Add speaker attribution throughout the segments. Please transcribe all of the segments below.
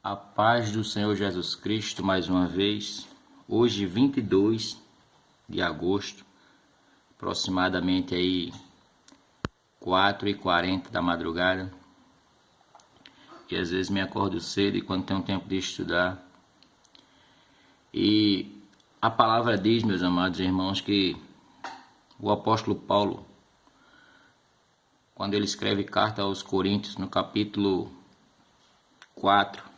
Speaker 1: A paz do Senhor Jesus Cristo mais uma vez, hoje 22 de agosto, aproximadamente aí 4h40 da madrugada, e às vezes me acordo cedo e quando tenho tempo de estudar. E a palavra diz, meus amados irmãos, que o apóstolo Paulo, quando ele escreve carta aos Coríntios, no capítulo 4,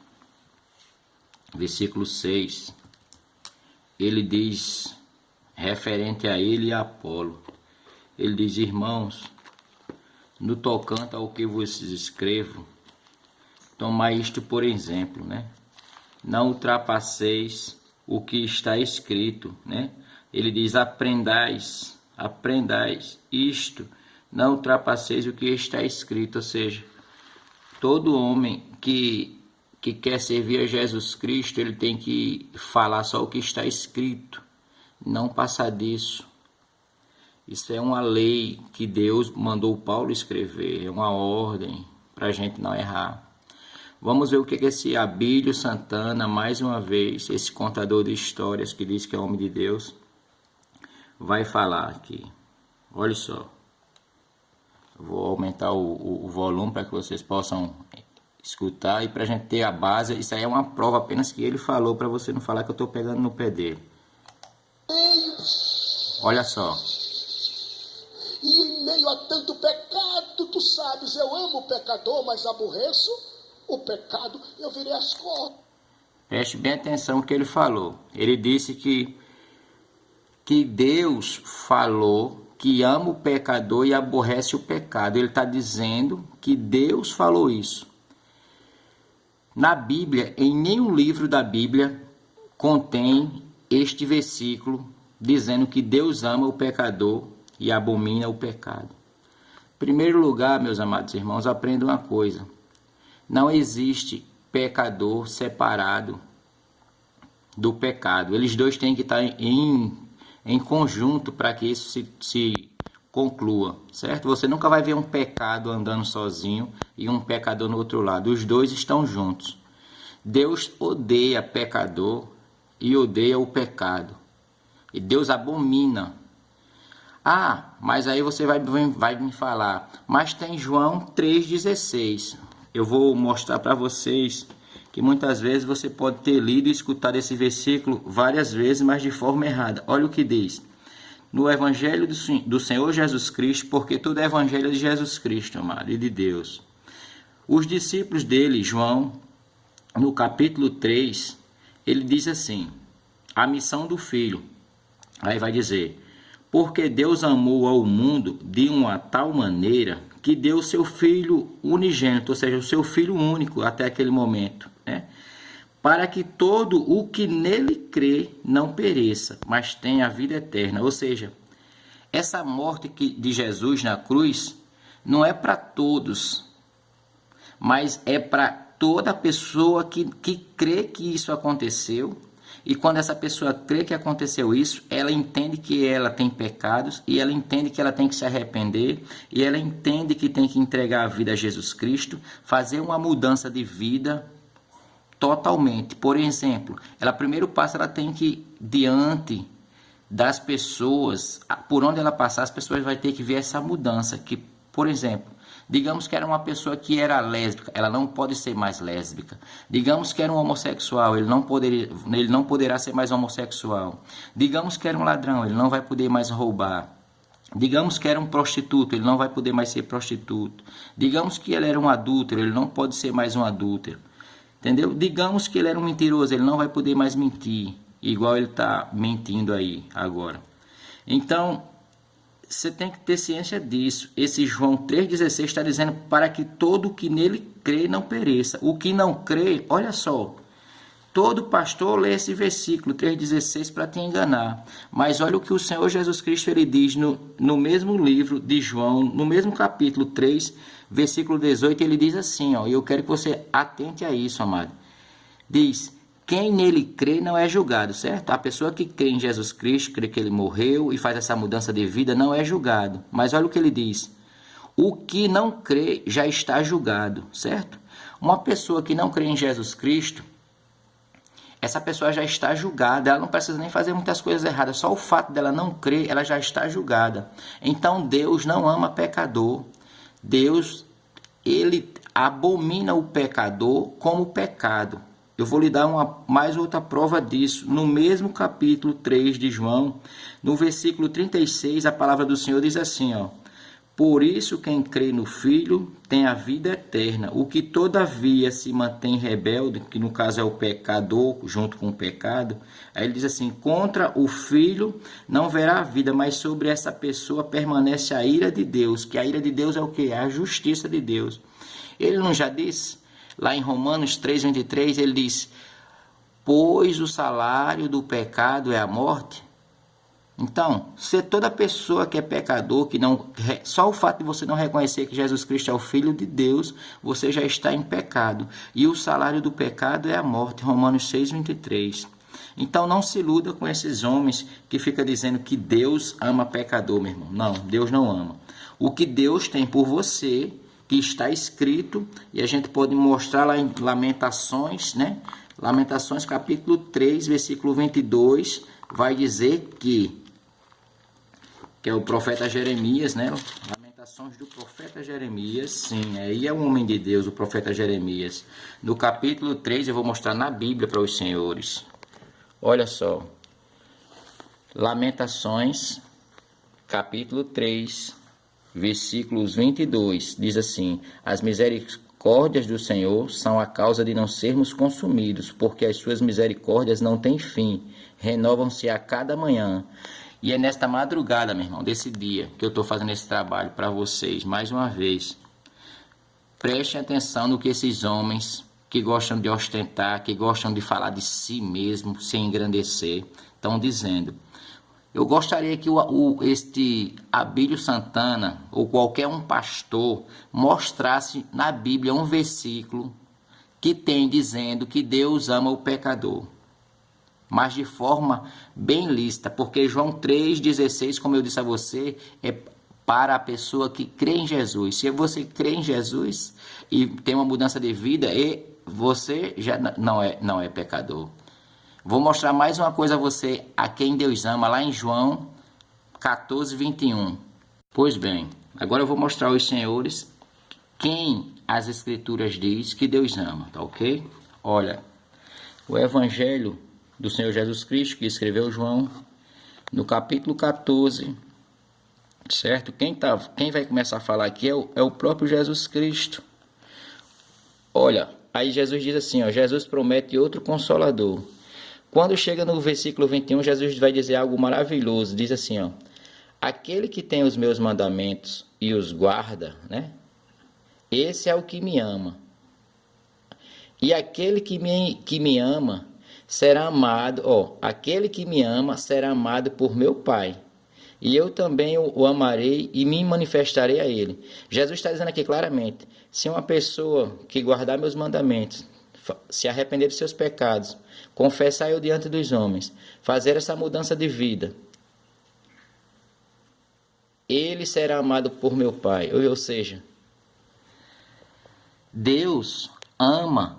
Speaker 1: versículo 6, ele diz, referente a ele e a Apolo, ele diz: irmãos, no tocante ao que vos escrevo, tomai isto por exemplo, né? Não ultrapasseis o que está escrito, né? Ele diz: aprendais isto, não ultrapasseis o que está escrito. Ou seja, todo homem que quer servir a Jesus Cristo, ele tem que falar só o que está escrito, não passar disso. Isso é uma lei que Deus mandou Paulo escrever, é uma ordem para a gente não errar. Vamos ver o que esse Abílio Santana, mais uma vez, esse contador de histórias que diz que é homem de Deus, vai falar aqui. Olha só. Vou aumentar o volume para que vocês possam escutar e para a gente ter a base. Isso aí é uma prova apenas que ele falou, para você não falar que eu estou pegando no pé dele. Olha só.
Speaker 2: E em meio a tanto pecado, tu sabes, eu amo o pecador, mas aborreço o pecado, eu virei as costas.
Speaker 1: Preste bem atenção no que ele falou. Ele disse que Deus falou que ama o pecador e aborrece o pecado. Ele está dizendo que Deus falou isso. Na Bíblia, em nenhum livro da Bíblia contém este versículo dizendo que Deus ama o pecador e abomina o pecado. Em primeiro lugar, meus amados irmãos, aprenda uma coisa: não existe pecador separado do pecado. Eles dois têm que estar em conjunto para que isso se conclua, certo? Você nunca vai ver um pecado andando sozinho e um pecador no outro lado. Os dois estão juntos. Deus odeia pecador e odeia o pecado. E Deus abomina. Ah, mas aí você vai me falar, mas tem João 3,16. Eu vou mostrar para vocês que muitas vezes você pode ter lido e escutado esse versículo várias vezes, mas de forma errada. Olha o que diz. No Evangelho do Senhor Jesus Cristo, porque tudo é Evangelho de Jesus Cristo, amado, e de Deus. Os discípulos dele, João, no capítulo 3, ele diz assim, a missão do Filho. Aí vai dizer, porque Deus amou ao mundo de uma tal maneira que deu o seu Filho unigênito, ou seja, o seu Filho único até aquele momento, né? Para que todo o que nele crê não pereça, mas tenha a vida eterna. Ou seja, essa morte de Jesus na cruz não é para todos, mas é para toda pessoa que crê que isso aconteceu. E quando essa pessoa crê que aconteceu isso, ela entende que ela tem pecados, e ela entende que ela tem que se arrepender, e ela entende que tem que entregar a vida a Jesus Cristo, fazer uma mudança de vida totalmente. Por exemplo, ela primeiro passo, ela tem que, diante das pessoas, por onde ela passar, as pessoas vão ter que ver essa mudança. Que, por exemplo, digamos que era uma pessoa que era lésbica, ela não pode ser mais lésbica. Digamos que era um homossexual, ele não poderá ser mais homossexual. Digamos que era um ladrão, ele não vai poder mais roubar. Digamos que era um prostituto, ele não vai poder mais ser prostituto. Digamos que ele era um adúltero, ele não pode ser mais um adúltero. Entendeu? Digamos que ele era um mentiroso, ele não vai poder mais mentir, igual ele está mentindo aí agora. Então, você tem que ter ciência disso. Esse João 3,16 está dizendo para que todo o que nele crê não pereça. O que não crê, olha só, todo pastor lê esse versículo 3,16 para te enganar. Mas olha o que o Senhor Jesus Cristo ele diz no mesmo livro de João, no mesmo capítulo 3, versículo 18, ele diz assim, ó, e eu quero que você atente a isso, amado. Diz, quem nele crê não é julgado, certo? A pessoa que crê em Jesus Cristo, crê que ele morreu e faz essa mudança de vida, não é julgado. Mas olha o que ele diz. O que não crê já está julgado, certo? Uma pessoa que não crê em Jesus Cristo, essa pessoa já está julgada, ela não precisa nem fazer muitas coisas erradas, só o fato dela não crer, ela já está julgada. Então Deus não ama pecador. Deus, ele abomina o pecador como pecado. Eu vou lhe dar mais outra prova disso. No mesmo capítulo 3 de João, no versículo 36, a palavra do Senhor diz assim, ó: por isso quem crê no Filho tem a vida eterna. O que todavia se mantém rebelde, que no caso é o pecador, junto com o pecado, aí ele diz assim, contra o Filho não verá a vida, mas sobre essa pessoa permanece a ira de Deus, que a ira de Deus é o quê? A justiça de Deus. Ele não já disse, lá em Romanos 3:23, ele diz, pois o salário do pecado é a morte. Então, se toda pessoa que é pecador, que não, só o fato de você não reconhecer que Jesus Cristo é o Filho de Deus, você já está em pecado. E o salário do pecado é a morte, Romanos 6:23. Então não se iluda com esses homens que ficam dizendo que Deus ama pecador, meu irmão. Não, Deus não ama. O que Deus tem por você, que está escrito, e a gente pode mostrar lá em Lamentações, né? Lamentações capítulo 3, versículo 22, vai dizer que é o profeta Jeremias, né? Lamentações do profeta Jeremias, sim, aí é um homem de Deus, o profeta Jeremias. No capítulo 3, eu vou mostrar na Bíblia para os senhores. Olha só, Lamentações, capítulo 3, versículos 22, diz assim, as misericórdias do Senhor são a causa de não sermos consumidos, porque as suas misericórdias não têm fim, renovam-se a cada manhã. E é nesta madrugada, meu irmão, desse dia, que eu estou fazendo esse trabalho para vocês, mais uma vez. Prestem atenção no que esses homens que gostam de ostentar, que gostam de falar de si mesmo, sem engrandecer, estão dizendo. Eu gostaria que este Abílio Santana, ou qualquer um pastor, mostrasse na Bíblia um versículo que tem dizendo que Deus ama o pecador. Mas de forma bem lícita, porque João 3,16, como eu disse a você, é para a pessoa que crê em Jesus. Se você crê em Jesus e tem uma mudança de vida, você já não é pecador. Vou mostrar mais uma coisa a você, a quem Deus ama, lá em João 14:21. Pois bem, agora eu vou mostrar aos senhores quem as Escrituras diz que Deus ama, tá ok? Olha, o Evangelho do Senhor Jesus Cristo, que escreveu João, no capítulo 14, certo? Quem vai começar a falar aqui é o próprio Jesus Cristo. Olha, aí Jesus diz assim, ó, Jesus promete outro Consolador. Quando chega no versículo 21, Jesus vai dizer algo maravilhoso, diz assim, ó, aquele que tem os meus mandamentos e os guarda, né? Esse é o que me ama. E aquele que me ama será amado, aquele que me ama será amado por meu Pai. E eu também o amarei e me manifestarei a ele. Jesus está dizendo aqui claramente, se uma pessoa que guardar meus mandamentos, se arrepender dos seus pecados, confessar eu diante dos homens, fazer essa mudança de vida, ele será amado por meu Pai. Ou seja, Deus ama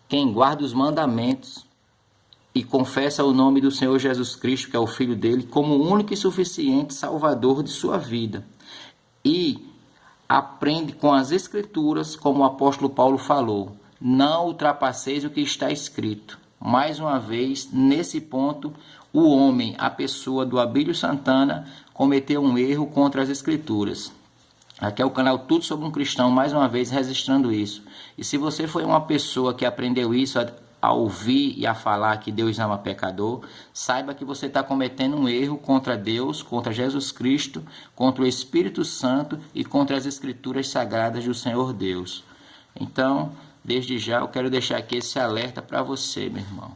Speaker 1: quem guarda os mandamentos e confessa o nome do Senhor Jesus Cristo, que é o Filho dele, como o único e suficiente Salvador de sua vida. E aprende com as Escrituras, como o apóstolo Paulo falou, não ultrapasseis o que está escrito. Mais uma vez, nesse ponto, o homem, a pessoa do Abílio Santana, cometeu um erro contra as Escrituras. Aqui é o canal Tudo Sobre um Cristão, mais uma vez registrando isso. E se você foi uma pessoa que aprendeu isso a ouvir e a falar que Deus ama pecador, saiba que você está cometendo um erro contra Deus, contra Jesus Cristo, contra o Espírito Santo e contra as Escrituras Sagradas do Senhor Deus. Então, desde já eu quero deixar aqui esse alerta para você, meu irmão.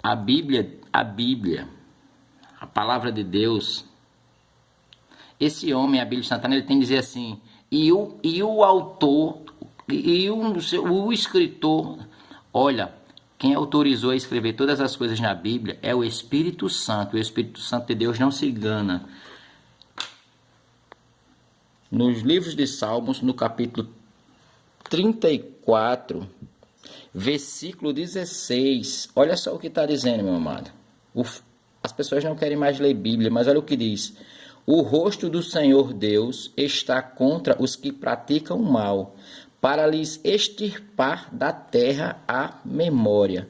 Speaker 1: A Bíblia, a palavra de Deus, esse homem, Abílio Santana, ele tem que dizer assim, e o autor, o escritor, olha, quem autorizou a escrever todas as coisas na Bíblia é o Espírito Santo. O Espírito Santo de Deus não se engana. Nos livros de Salmos, no capítulo 34, versículo 16. Olha só o que está dizendo, meu amado. As pessoas não querem mais ler Bíblia, mas olha o que diz. O rosto do Senhor Deus está contra os que praticam o mal, para lhes extirpar da terra a memória.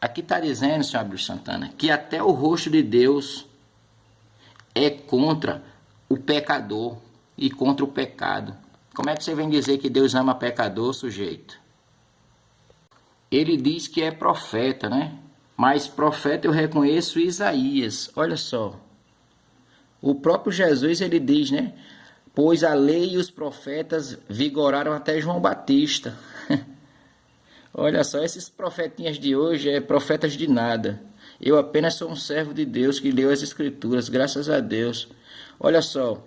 Speaker 1: Aqui está dizendo, senhor Abílio Santana, que até o rosto de Deus é contra o pecador e contra o pecado. Como é que você vem dizer que Deus ama pecador, sujeito? Ele diz que é profeta, né? Mas profeta eu reconheço Isaías. Olha só. O próprio Jesus, ele diz, né? Pois a lei e os profetas vigoraram até João Batista. Olha só, esses profetinhas de hoje é profetas de nada. Eu apenas sou um servo de Deus que leu as Escrituras, graças a Deus. Olha só,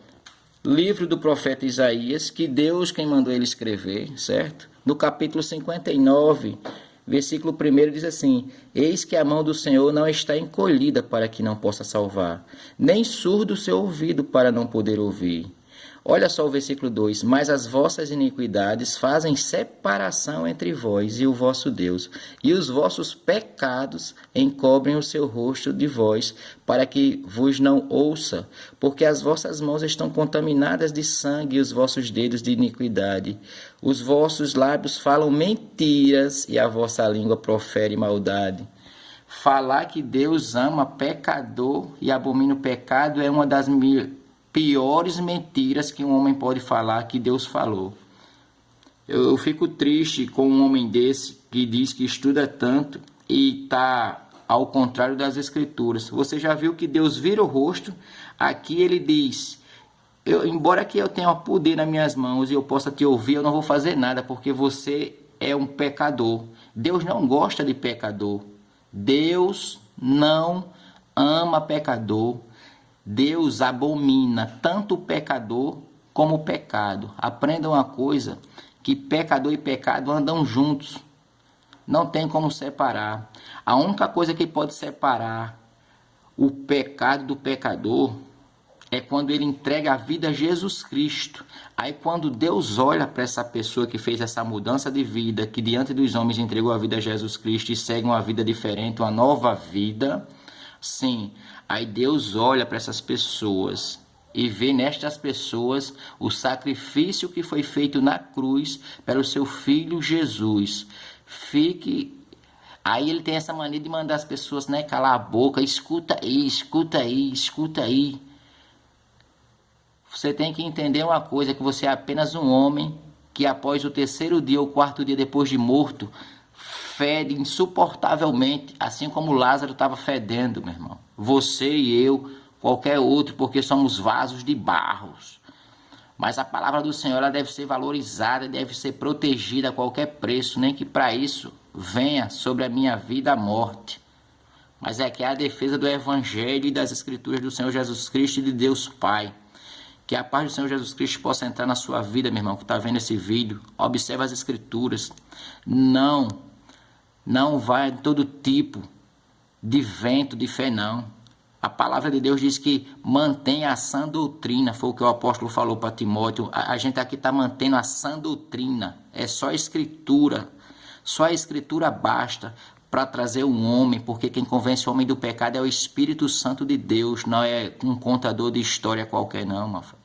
Speaker 1: livro do profeta Isaías, que Deus quem mandou ele escrever, certo? No capítulo 59, versículo 1 diz assim: Eis que a mão do Senhor não está encolhida para que não possa salvar, nem surdo o seu ouvido para não poder ouvir. Olha só o versículo 2: Mas as vossas iniquidades fazem separação entre vós e o vosso Deus, e os vossos pecados encobrem o seu rosto de vós, para que vos não ouça, porque as vossas mãos estão contaminadas de sangue e os vossos dedos de iniquidade. Os vossos lábios falam mentiras e a vossa língua profere maldade. Falar que Deus ama pecador e abomina o pecado é uma das piores mentiras que um homem pode falar que Deus falou. Eu fico triste com um homem desse que diz que estuda tanto e está ao contrário das Escrituras. Você já viu que Deus vira o rosto? Aqui ele diz: embora que eu tenha poder nas minhas mãos e eu possa te ouvir, eu não vou fazer nada porque você é um pecador. Deus não gosta de pecador. Deus não ama pecador. Deus abomina tanto o pecador como o pecado. Aprenda uma coisa, que pecador e pecado andam juntos. Não tem como separar. A única coisa que pode separar o pecado do pecador é quando ele entrega a vida a Jesus Cristo. Aí quando Deus olha para essa pessoa que fez essa mudança de vida, que diante dos homens entregou a vida a Jesus Cristo e segue uma vida diferente, uma nova vida, sim, aí Deus olha para essas pessoas e vê nestas pessoas o sacrifício que foi feito na cruz pelo seu Filho Jesus. Aí ele tem essa mania de mandar as pessoas, né, calar a boca. Escuta aí, escuta aí, escuta aí. Você tem que entender uma coisa, que você é apenas um homem que após o 3º dia ou 4º dia depois de morto, fede insuportavelmente, assim como Lázaro estava fedendo, meu irmão. Você e eu, qualquer outro, porque somos vasos de barro. Mas a palavra do Senhor ela deve ser valorizada, deve ser protegida a qualquer preço, nem que para isso venha sobre a minha vida a morte. Mas é que é a defesa do Evangelho e das Escrituras do Senhor Jesus Cristo e de Deus Pai. Que a paz do Senhor Jesus Cristo possa entrar na sua vida, meu irmão, que está vendo esse vídeo. Observe as Escrituras. Não vai em todo tipo de vento, de fé, não. A palavra de Deus diz que mantém a sã doutrina. Foi o que o apóstolo falou para Timóteo. A gente aqui está mantendo a sã doutrina. É só a Escritura. Só a Escritura basta para trazer um homem, porque quem convence o homem do pecado é o Espírito Santo de Deus, não é um contador de história qualquer não, meu filho.